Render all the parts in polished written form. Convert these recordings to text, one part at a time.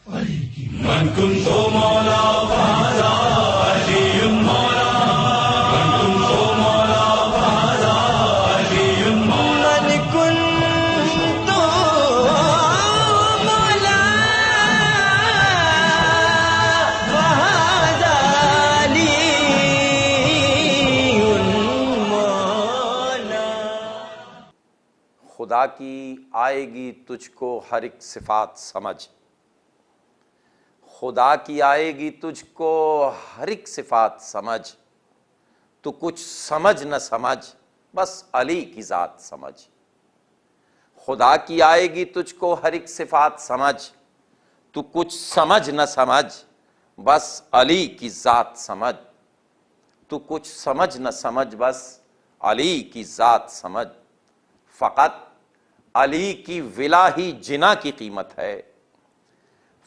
من كنت مولا فهذا علي مولا، من كنت مولا فهذا علي مولا، من كنت مولا فهذا علي مولا۔ خدا کی آئے گی تجھ کو ہر ایک صفات سمجھ، خدا کی آئے گی تجھ کو ہر ایک صفات سمجھ، تو کچھ سمجھ نہ سمجھ بس علی کی ذات سمجھ۔ خدا کی آئے گی تجھ کو ہر ایک صفات سمجھ، تو کچھ سمجھ نہ سمجھ بس علی کی ذات سمجھ، تو کچھ سمجھ نہ سمجھ بس علی کی ذات سمجھ۔ فقط علی کی ولا ہی جنا کی قیمت ہے،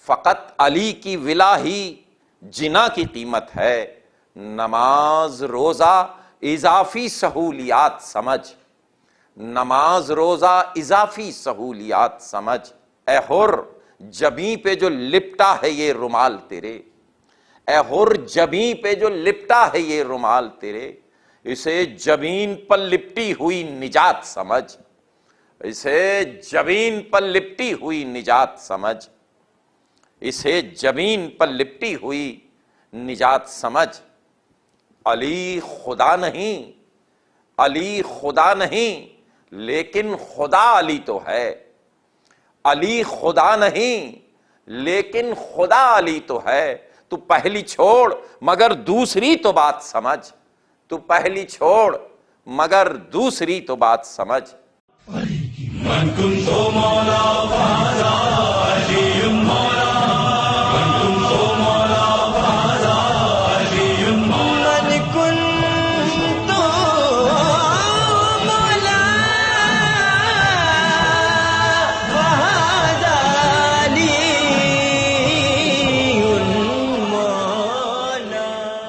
فقط علی کی ولا ہی جنا کی قیمت ہے، نماز روزہ اضافی سہولیات سمجھ، نماز روزہ اضافی سہولیات سمجھ۔ اے حر جبیں پہ جو لپٹا ہے یہ رومال تیرے، اے حر جبیں پہ جو لپٹا ہے یہ رومال تیرے، اسے جبین پر لپٹی ہوئی نجات سمجھ، اسے جبین پر لپٹی ہوئی نجات سمجھ، اسے جبین پر لپٹی ہوئی نجات سمجھ۔ علی خدا نہیں، علی خدا نہیں لیکن خدا علی تو ہے، علی خدا نہیں لیکن خدا علی تو ہے، تو پہلی چھوڑ مگر دوسری تو بات سمجھ، تو پہلی چھوڑ مگر دوسری تو بات سمجھ۔ من كنت مولا فهذا